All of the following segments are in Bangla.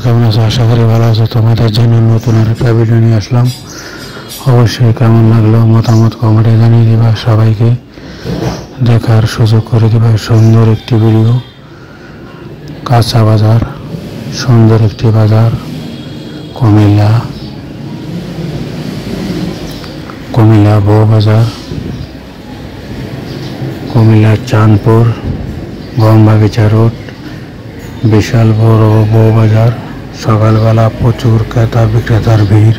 কেমন আছো? আশা করি ভালো আছো। তোমাদের জন্য নতুন একটা ভিডিও নিয়ে আসলাম। অবশ্যই কেমন লাগলো মতামত কমেন্টে জানিয়ে দিবা। সবাইকে দেখার সুযোগ করে দিবা। সুন্দর একটি ভিডিও, কাঁচা বাজার, সুন্দর একটি বাজার, কুমিল্লা বউ বাজার, কুমিল্লার চাঁদপুর গমবাগিচা রোড, বিশাল বড় বউ বাজার। সকালবেলা প্রচুর ক্রেতা বিক্রেতার ভিড়।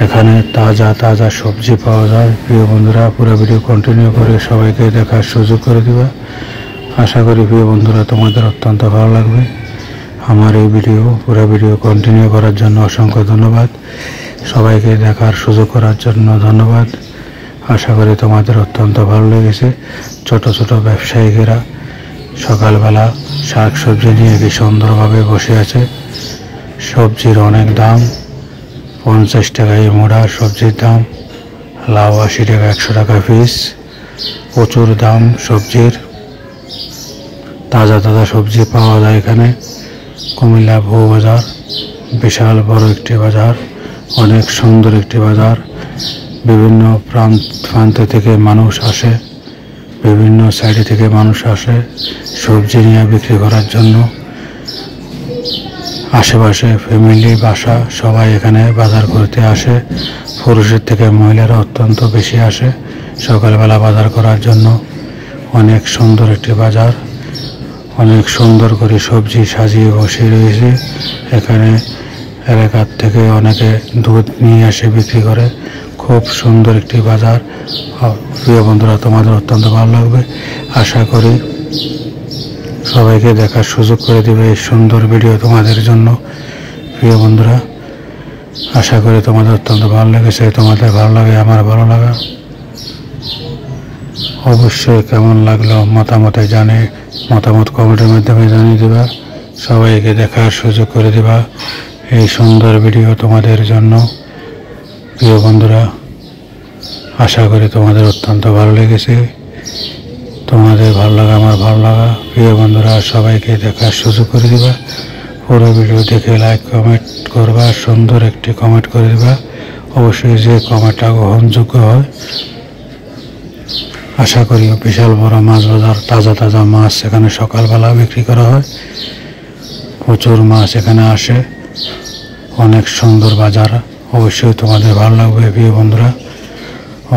এখানে তাজা তাজা সবজি পাওয়া যায়। প্রিয় বন্ধুরা, পুরো ভিডিও কন্টিনিউ করে সবাইকে দেখার সুযোগ করে দিবা। আশা করি প্রিয় বন্ধুরা তোমাদের অত্যন্ত ভালো লাগবে। আমার এই পুরো ভিডিও কন্টিনিউ করার জন্য অসংখ্য ধন্যবাদ। সবাইকে দেখার সুযোগ করার জন্য ধন্যবাদ। আশা করি তোমাদের অত্যন্ত ভালো লেগেছে। ছোট ছোট ব্যবসায়ীরা সকালবেলা শাক সবজি নিয়ে কি সুন্দরভাবে বসে আছে। সবজির অনেক দাম, 50 টাকায় মোড়া সবজির দাম, লাউ 80 টাকা, 100 টাকা পিস। প্রচুর দাম সবজির। তাজা তাজা সবজি পাওয়া যায় এখানে। কুমিল্লা বউ বাজার বিশাল বড় একটি বাজার, অনেক সুন্দর একটি বাজার। বিভিন্ন প্রান্ত থেকে মানুষ আসে, বিভিন্ন সাইডে থেকে মানুষ আসে সবজি নিয়ে বিক্রি করার জন্য। আশেপাশে ফ্যামিলি বাসা সবাই এখানে বাজার করতে আসে। পুরুষের থেকে মহিলারা অত্যন্ত বেশি আসে সকালবেলা বাজার করার জন্য। অনেক সুন্দর একটি বাজার, অনেক সুন্দর করে সবজি সাজিয়ে বসে রয়েছে। এখানে এলাকার থেকে অনেকে দুধ নিয়ে আসে বিক্রি করে। খুব সুন্দর একটি বাজার। প্রিয় বন্ধুরা, তোমাদের অত্যন্ত ভালো লাগবে। আশা করি সবাইকে দেখার সুযোগ করে দেবে এই সুন্দর ভিডিও তোমাদের জন্য। প্রিয় বন্ধুরা, আশা করি তোমাদের অত্যন্ত ভালো লেগেছে। তোমাদের ভালো লাগে, আমার ভালো লাগা। অবশ্যই কেমন লাগলো মতামত কমেন্টের মাধ্যমে জানিয়ে দেবা। সবাইকে দেখার সুযোগ করে দেবা এই সুন্দর ভিডিও তোমাদের জন্য। প্রিয় বন্ধুরা, আশা করি তোমাদের অত্যন্ত ভালো লেগেছে। তোমাদের ভালো লাগা, আমার ভালো লাগা। প্রিয় বন্ধুরা, সবাইকে দেখার সুযোগ করে দিবা। পুরো ভিডিও দেখে লাইক কমেন্ট করবা, সুন্দর একটি কমেন্ট করে দিবা। অবশ্যই যে কমেন্টটা গ্রহণযোগ্য হয়। আশা করি বিশাল বড় মাছ বাজার, তাজা তাজা মাছ এখানে সকালবেলা বিক্রি করা হয়। প্রচুর মাছ এখানে আসে। অনেক সুন্দর বাজার। অবশ্যই তোমাদের ভালো লাগবে। প্রিয় বন্ধুরা,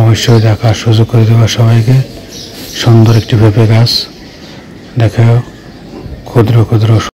অবশ্যই দেখার সুযোগ করে দেবা সবাইকে। সুন্দর একটি পেঁপে গাছ দেখো, ক্ষুদ্র ক্ষুদ্র